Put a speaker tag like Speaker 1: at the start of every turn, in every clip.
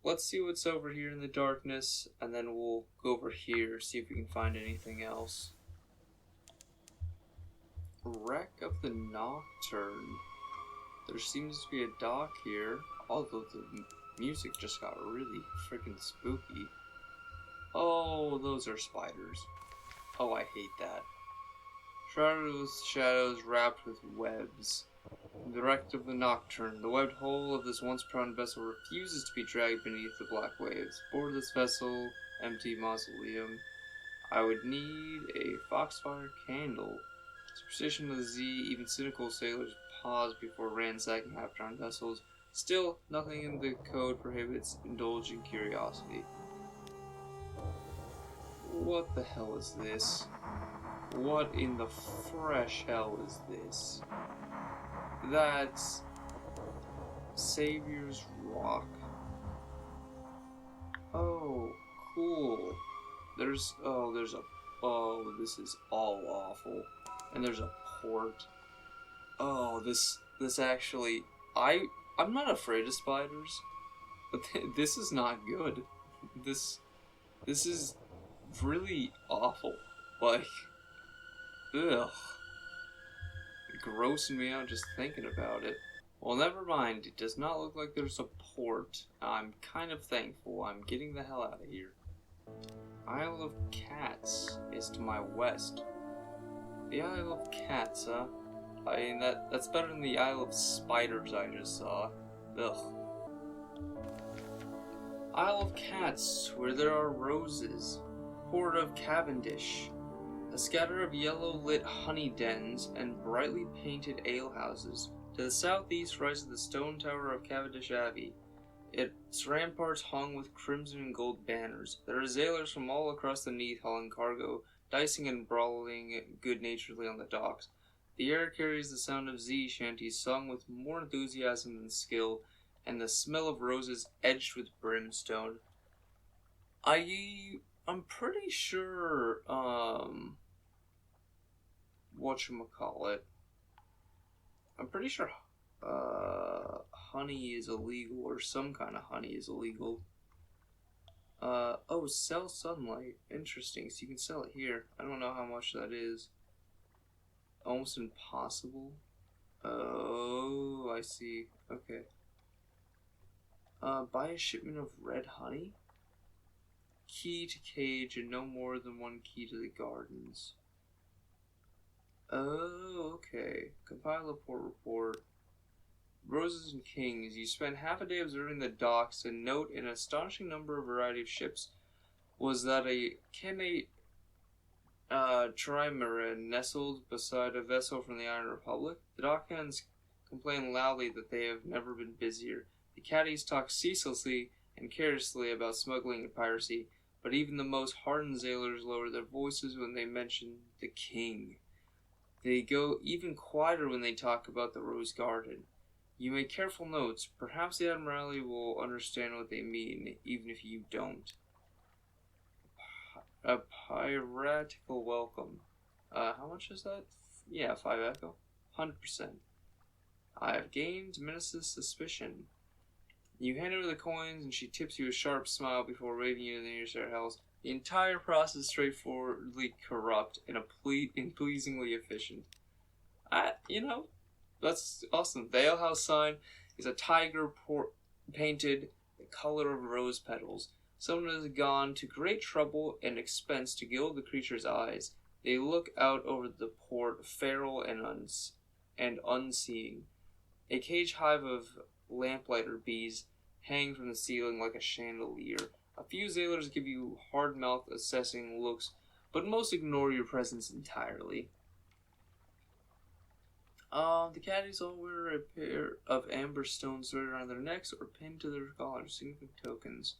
Speaker 1: let's see what's over here in the darkness, and then we'll go over here, see if we can find anything else. Wreck of the Nocturne. There seems to be a dock here, although the music just got really freaking spooky. Oh, those are spiders. Oh, I hate that. Shrouded with shadows, wrapped with webs. The wreck of the Nocturne. The webbed hull of this once proud vessel refuses to be dragged beneath the black waves. Aboard this vessel, empty mausoleum, I would need a foxfire candle. Superstition of the Z, even cynical sailors pause before ransacking half-drowned vessels. Still, nothing in the code prohibits indulging curiosity. What the hell is this? What in the fresh hell is this? That's Savior's Rock. Oh, cool. There's this is all awful. And there's a port. Oh, this actually, I'm not afraid of spiders, but this is not good. This is really awful. Like, ugh. Grossing me out just thinking about it. Well, never mind. It does not look like there's a port. I'm kind of thankful. I'm getting the hell out of here. Isle of Cats is to my west. The Isle of Cats, huh? I mean, that's better than the Isle of Spiders I just saw. Ugh. Isle of Cats, where there are roses. Port of Cavendish. A scatter of yellow-lit honey dens and brightly painted alehouses. To the southeast rises the stone tower of Cavendish Abbey. Its ramparts hung with crimson and gold banners. There are sailors from all across the Neath hauling cargo, dicing and brawling good-naturedly on the docks. The air carries the sound of Z shanties sung with more enthusiasm than skill, and the smell of roses edged with brimstone. I'm pretty sure, whatchamacallit. I'm pretty sure, honey is illegal, or some kind of honey is illegal. Oh, sell sunlight. Interesting, so you can sell it here. I don't know how much that is. Almost impossible. Oh, I see. Okay. Buy a shipment of red honey? Key to cage and no more than one key to the gardens. Oh, okay. Compile a port report. Roses and Kings. You spend half a day observing the docks and note an astonishing number of variety of ships. Was that a Kenate trimaran nestled beside a vessel from the Iron Republic? The dockhands complain loudly that they have never been busier. The caddies talk ceaselessly and carelessly about smuggling and piracy, but even the most hardened sailors lower their voices when they mention the king. They go even quieter when they talk about the Rose Garden. You make careful notes. Perhaps the Admiralty will understand what they mean, even if you don't. A piratical welcome. How much is that? Yeah, 5 echo. 100%. I have gained Menace's suspicion. You hand her the coins and she tips you a sharp smile before waving you to the nearest house. The entire process is straightforwardly corrupt and pleasingly efficient. That's awesome. The alehouse sign is a tiger painted the color of rose petals. Someone has gone to great trouble and expense to gild the creature's eyes. They look out over the port, feral and unseeing. A cage hive of lamplighter bees hang from the ceiling like a chandelier. A few sailors give you hard-mouthed, assessing looks, but most ignore your presence entirely. The caddies all wear a pair of amber stones threaded around their necks or pinned to their collars, significant tokens.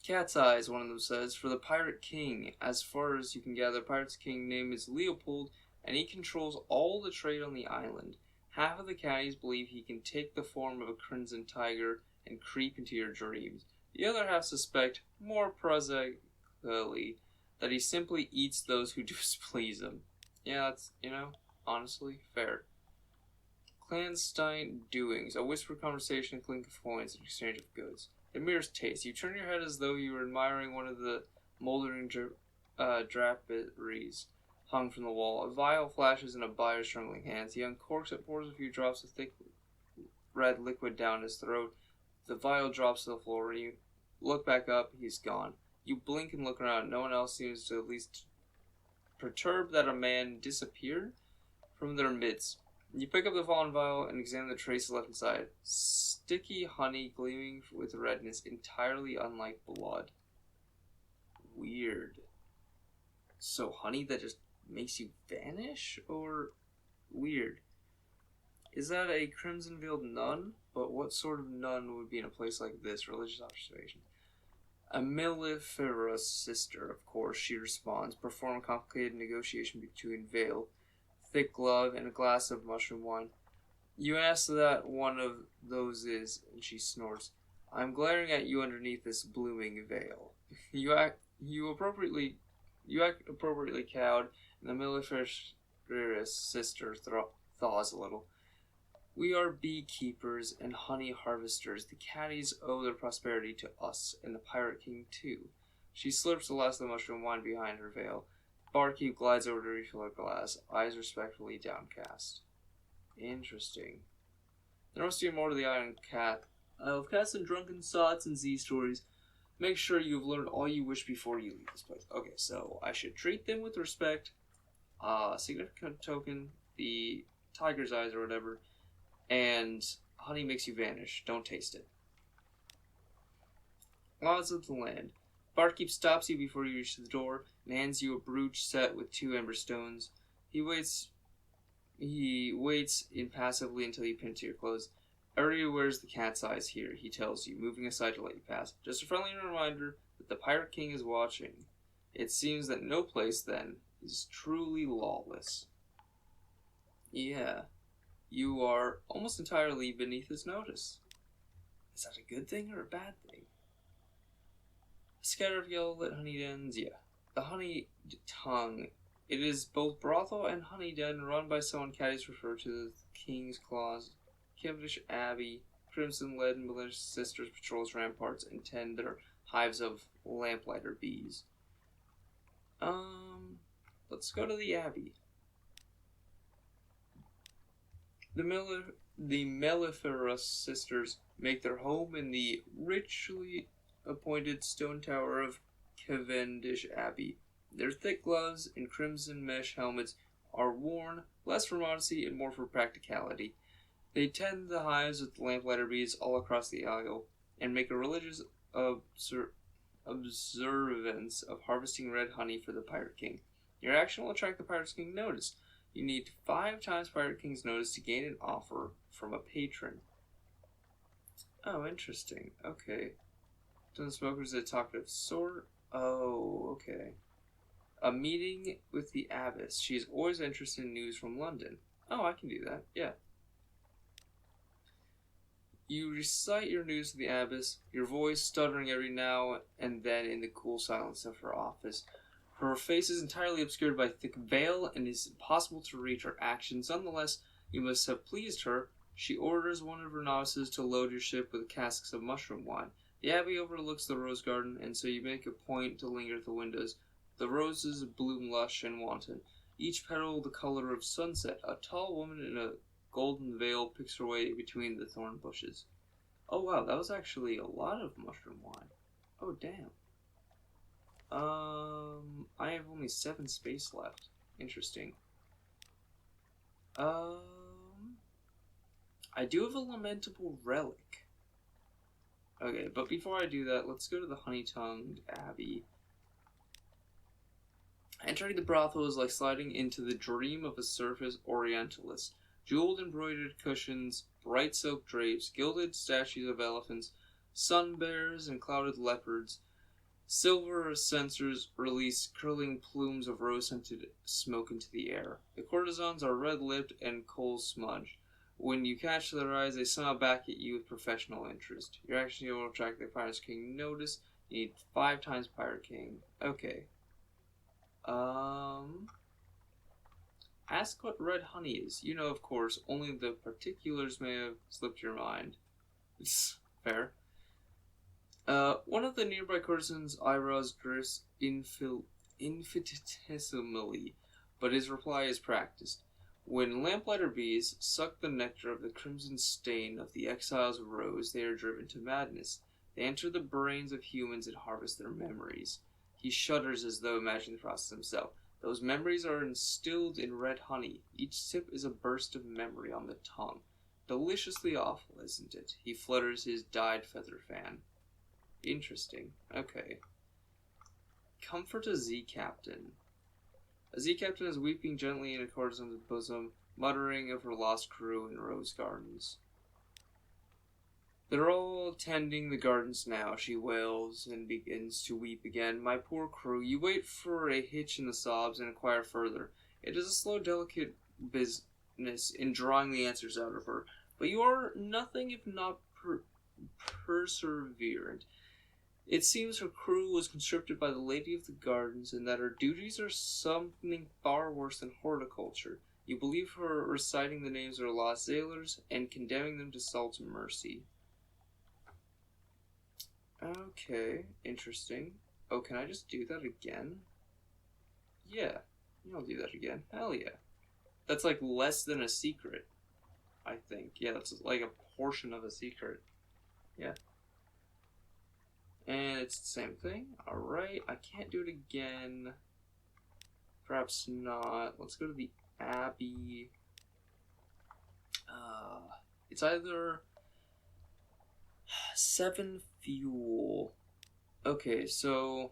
Speaker 1: Cat's eyes, one of them says, for the Pirate King. As far as you can gather, Pirate's King name is Leopold, and he controls all the trade on the island. Half of the caddies believe he can take the form of a crimson tiger and creep into your dreams. The other half suspect, more prosaically, that he simply eats those who displease him. Yeah, that's, honestly, fair. Clandestine doings, a whispered conversation, clink of coins, and exchange of goods. It mirrors taste. You turn your head as though you were admiring one of the moldering draperies hung from the wall. A vial flashes in a buyer's trembling hands. He uncorks it, pours a few drops of thick red liquid down his throat. The vial drops to the floor. When you look back up, he's gone. You blink and look around. No one else seems to at least perturbed that a man disappeared from their midst. You pick up the fallen vial and examine the traces left inside. Sticky honey gleaming with redness, entirely unlike blood. Weird. So honey that just makes you vanish? Or weird? Is that a crimson-veiled nun? But what sort of nun would be in a place like this? Religious observation. A mellifluous sister, of course, she responds. Perform a complicated negotiation between veil, thick glove, and a glass of mushroom wine. You ask that one of those is, and she snorts. I'm glaring at you underneath this blooming veil. You act appropriately cowed, and the mellifluous sister thaws a little. We are beekeepers and honey harvesters. The caddies owe their prosperity to us, and the Pirate King too. She slurps the last of the mushroom wine behind her veil. Barkeep glides over to refill her glass, eyes respectfully downcast. Interesting. There must be more to the Iron Cat. I've cast some drunken sots and Z-stories. Make sure you've learned all you wish before you leave this place. Okay, so I should treat them with respect. Significant token, the tiger's eyes or whatever. And honey makes you vanish. Don't taste it. Laws of the land. Barkeep stops you before you reach the door and hands you a brooch set with 2 amber stones. He waits impassively until you pin to your clothes. Everybody wears the cat's eyes here, he tells you, moving aside to let you pass. Just a friendly reminder that the Pirate King is watching. It seems that no place, then, is truly lawless. Yeah. You are almost entirely beneath his notice. Is that a good thing or a bad thing? A scatter of yellow lit honey dens, yeah. The honey tongue. It is both brothel and honey den run by someone caddies refer to the King's Claws. Cavendish Abbey, Crimson Lead and Malicious Sisters patrols ramparts and tend their hives of lamplighter bees. Let's go to the Abbey. The mellifluous sisters make their home in the richly appointed stone tower of Cavendish Abbey. Their thick gloves and crimson mesh helmets are worn less for modesty and more for practicality. They tend the hives with lamplighter bees all across the isle and make a religious observance of harvesting red honey for the Pirate King. Your action will attract the Pirate King's notice. You need 5 times Pirate King's notice to gain an offer from a patron. Oh, interesting. Okay. Don't smokers a talkative sort? Oh, okay. A meeting with the abbess. She is always interested in news from London. Oh, I can do that. Yeah. You recite your news to the abbess, your voice stuttering every now and then in the cool silence of her office. Her face is entirely obscured by a thick veil and it is impossible to read her actions. Nonetheless, you must have pleased her. She orders one of her novices to load your ship with casks of mushroom wine. The abbey overlooks the rose garden, and so you make a point to linger at the windows. The roses bloom lush and wanton, each petal the color of sunset. A tall woman in a golden veil picks her way between the thorn bushes. Oh wow, that was actually a lot of mushroom wine. Oh damn. I have only 7 space left. Interesting. I do have a lamentable relic. Okay, but before I do that, let's go to the honey-tongued abbey. Entering the brothel is like sliding into the dream of a surface orientalist. Jeweled embroidered cushions, bright silk drapes, gilded statues of elephants, sun bears and clouded leopards. Silver censers release curling plumes of rose-scented smoke into the air. The courtesans are red-lipped and coal-smudged. When you catch their eyes, they smile back at you with professional interest. Your action will attract the Pirate King notice. You need 5 times Pirate King. Okay. Ask what red honey is. You know, of course, only the particulars may have slipped your mind. It's fair. One of the nearby courtesan's eyebrows drifts infinitesimally, but his reply is practiced. When lamplighter bees suck the nectar of the crimson stain of the exile's rose, they are driven to madness. They enter the brains of humans and harvest their memories. He shudders as though imagining the process himself. Those memories are instilled in red honey. Each sip is a burst of memory on the tongue. Deliciously awful, isn't it? He flutters his dyed feather fan. Interesting. Okay. Comfort a Z-Captain. A Z-Captain is weeping gently in a courtesan's bosom, muttering of her lost crew in rose gardens. They're all tending the gardens now, she wails and begins to weep again. My poor crew, you wait for a hitch in the sobs and inquire further. It is a slow, delicate business in drawing the answers out of her, but you are nothing if not perseverant. It seems her crew was conscripted by the Lady of the Gardens, and that her duties are something far worse than horticulture. You believe her reciting the names of her lost sailors and condemning them to salt mercy. Okay, interesting. Oh, can I just do that again? Yeah, I'll do that again. Hell yeah. That's like less than a secret, I think. Yeah, that's like a portion of a secret. Yeah. And it's the same thing. Alright, I can't do it again. Perhaps not. Let's go to the Abbey. It's either 7 fuel. Okay, so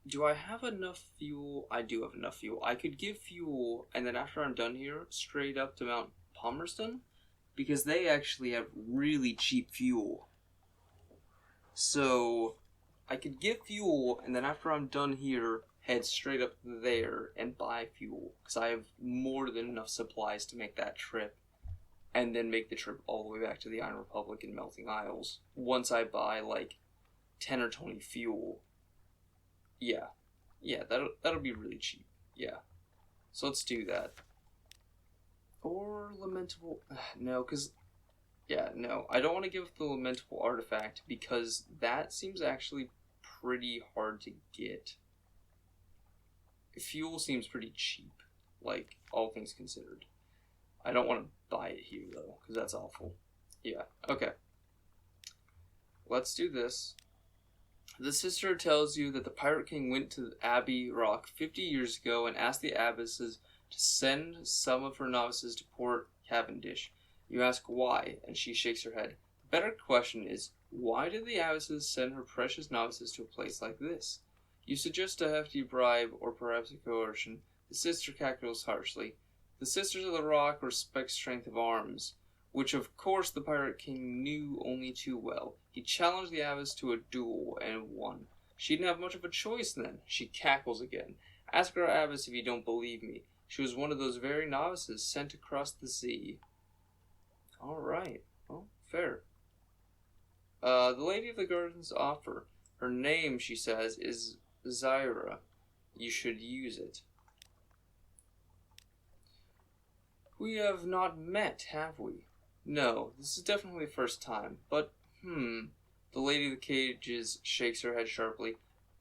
Speaker 1: do I have enough fuel? I do have enough fuel. I could give fuel, and then after I'm done here, straight up to Mount Palmerston, because they actually have really cheap fuel. So I could give fuel, and then after I'm done here, head straight up there and buy fuel, because I have more than enough supplies to make that trip, and then make the trip all the way back to the Iron Republic and Melting Isles. Once I buy like 10 or 20 fuel. Yeah, that'll be really cheap. Yeah, so let's do that. Or Lamentable. No, because no, I don't want to give the Lamentable artifact because that seems actually pretty hard to get. Fuel seems pretty cheap, like, all things considered. I don't want to buy it here, though, because that's awful. Yeah, okay. Let's do this. The sister tells you that the Pirate King went to Abbey Rock 50 years ago and asked the abbesses to send some of her novices to Port Cavendish. You ask why, and she shakes her head. The better question is, why did the abbesses send her precious novices to a place like this? You suggest a hefty bribe, or perhaps a coercion. The sister cackles harshly. The Sisters of the Rock respect strength of arms, which of course the Pirate King knew only too well. He challenged the abbess to a duel, and won. She didn't have much of a choice then. She cackles again. Ask our abbess if you don't believe me. She was one of those very novices sent across the sea. Alright, well, fair. The Lady of the Gardens offer. Her name, she says, is Zyra. You should use it. We have not met, have we? No, this is definitely the first time, but, The Lady of the Cages shakes her head sharply.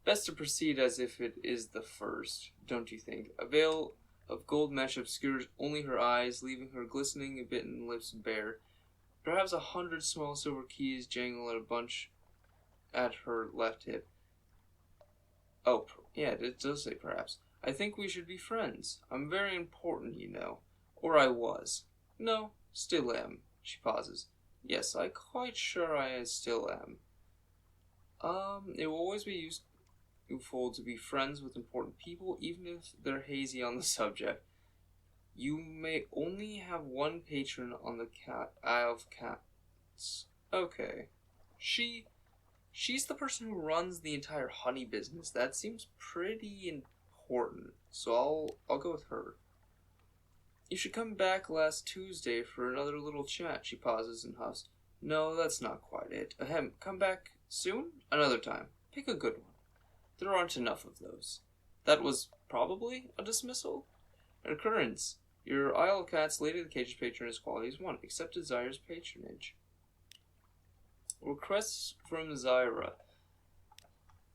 Speaker 1: Best to proceed as if it is the first, don't you think? A veil of gold mesh obscures only her eyes, leaving her glistening and bitten lips bare. Perhaps 100 small silver keys jangle in a bunch at her left hip. Oh, yeah, it does say perhaps. I think we should be friends. I'm very important, you know. Or I was. No, still am. She pauses. Yes, I'm quite sure I still am. It will always be useful to be friends with important people, even if they're hazy on the subject. You may only have one patron on the Isle of Cats. Okay. She's the person who runs the entire honey business. That seems pretty important. So I'll go with her. You should come back last Tuesday for another little chat. She pauses and huffs. No, that's not quite it. Ahem, come back soon? Another time. Pick a good one. There aren't enough of those. That was Probably a dismissal? An occurrence. Your Isle of Cats Lady of the Cage's patron is qualities 1. Accepted Zyra's patronage. Requests from Zyra.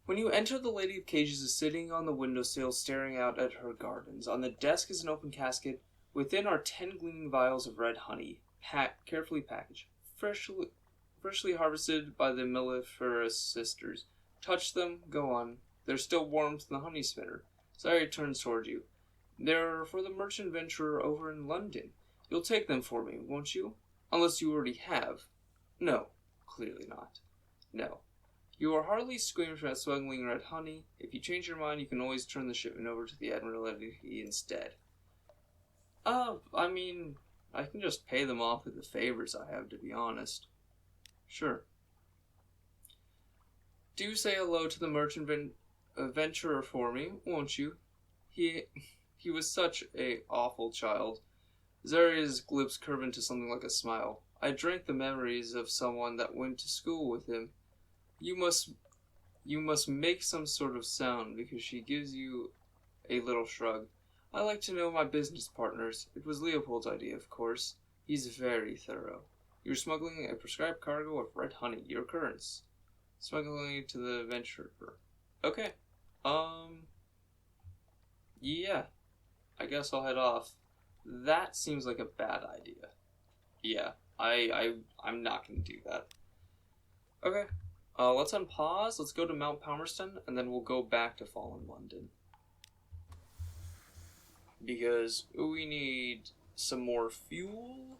Speaker 1: When you enter, the Lady of Cages is sitting on the windowsill staring out at her gardens. On the desk is an open casket. Within are 10 gleaming vials of red honey, carefully packaged, freshly harvested by the mellifluous sisters. Touch them, go on. They're still warm to the honey spitter. Zyra turns toward you. They're for the merchant venturer over in London. You'll take them for me, won't you? Unless you already have. No, clearly not. No. You are hardly squeamish about smuggling red honey. If you change your mind, you can always turn the shipment over to the Admiralty instead. I mean, I can just pay them off with the favors I have, to be honest. Sure. Do say hello to the merchant venturer for me, won't you? He was such a awful child. Zaria's lips curve into something like a smile. I drank the memories of someone that went to school with him. You must make some sort of sound, because she gives you a little shrug. I like to know my business partners. It was Leopold's idea, of course. He's very thorough. You're smuggling a prescribed cargo of red honey. Your occurrence. Smuggling it to the adventurer. Okay. Yeah. I guess I'll head off. That seems like a bad idea. Yeah. I'm not gonna do that. Okay. Let's unpause. Let's go to Mount Palmerston, and then we'll go back to Fallen London. Because we need some more fuel.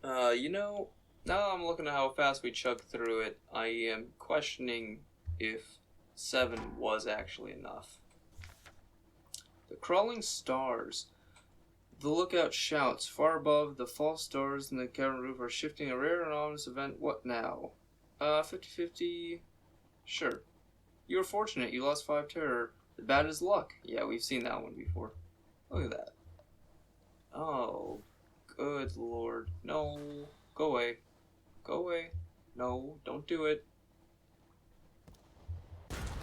Speaker 1: Now I'm looking at how fast we chug through it. I am questioning if 7 was actually enough. The crawling stars. The lookout shouts. Far above, the false stars in the cavern roof are shifting. A rare and ominous event. What now? 50-50. Sure. You were fortunate. You lost 5 terror. The bad is luck. Yeah, we've seen that one before. Look at that. Oh, good lord. No. Go away. Go away. No, don't do it.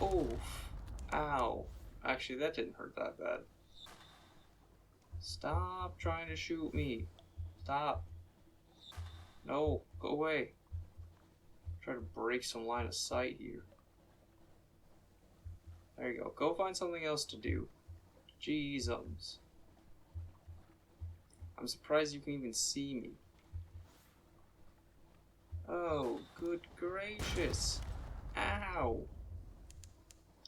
Speaker 1: Oof. Ow. Actually, that didn't hurt that bad. Stop trying to shoot me. Stop. No, go away. Try to break some line of sight here. There you go. Go find something else to do. Jeezums. I'm surprised you can even see me. Oh, good gracious. Ow.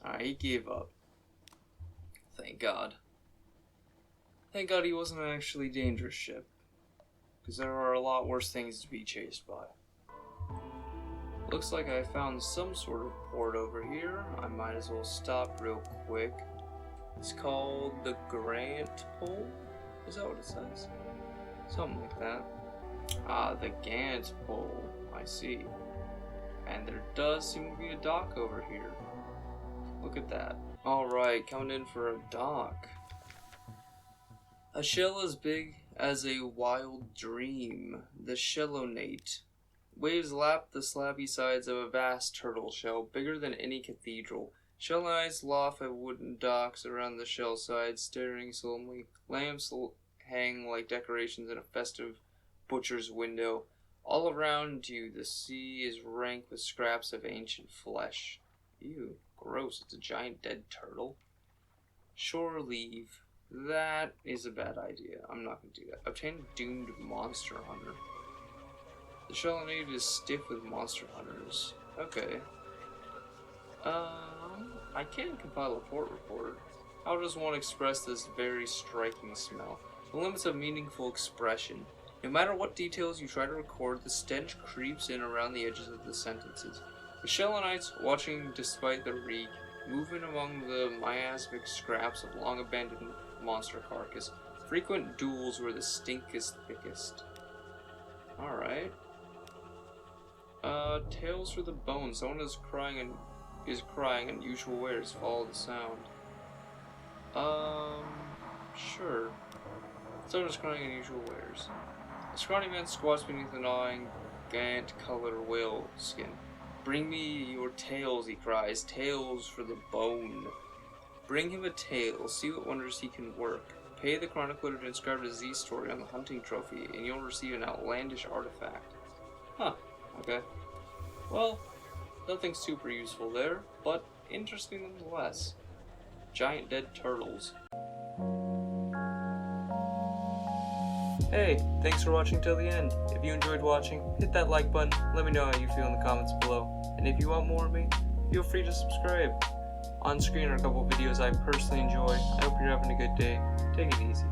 Speaker 1: Alright, he gave up. Thank God. Thank God he wasn't an actually dangerous ship. Because there are a lot worse things to be chased by. Looks like I found some sort of port over here. I might as well stop real quick. It's called the Grant Pole? Is that what it says? Something like that. Ah, the Gant Pole. I see. And there does seem to be a dock over here. Look at that. Alright, coming in for a dock. A shell as big as a wild dream. The Shellonate. Waves lap the slabby sides of a vast turtle shell, bigger than any cathedral. Shellonites loft at wooden docks around the shell sides, staring solemnly. Lamps hang like decorations in a festive butcher's window. All around you, the sea is rank with scraps of ancient flesh. Ew, gross, it's a giant dead turtle. Shore leave. That is a bad idea. I'm not going to do that. Obtain doomed monster hunter. The Shellonate is stiff with monster hunters. Okay. I can't compile a port report. How does one express this very striking smell? The limits of meaningful expression. No matter what details you try to record, the stench creeps in around the edges of the sentences. The Shellonites, watching despite the reek, move in among the miasmic scraps of long-abandoned monster carcass. Frequent duels where the stink is thickest. Alright. Tales for the bones. Someone is crying and usual wares follow the sound. Sure. Someone is crying and usual wares. A scrawny man squats beneath a gnawing, gant-colored whale skin. Bring me your tales, he cries. Tales for the bone. Bring him a tale, see what wonders he can work. Pay the chronicler to inscribe a Z story on the hunting trophy, and you'll receive an outlandish artifact. Huh, okay. Well, nothing super useful there, but interesting nonetheless. Giant dead turtles. Hey, thanks for watching till the end. If you enjoyed watching, hit that like button, let me know how you feel in the comments below. And if you want more of me, feel free to subscribe. On screen are a couple videos I personally enjoy. I hope you're having a good day. Take it easy.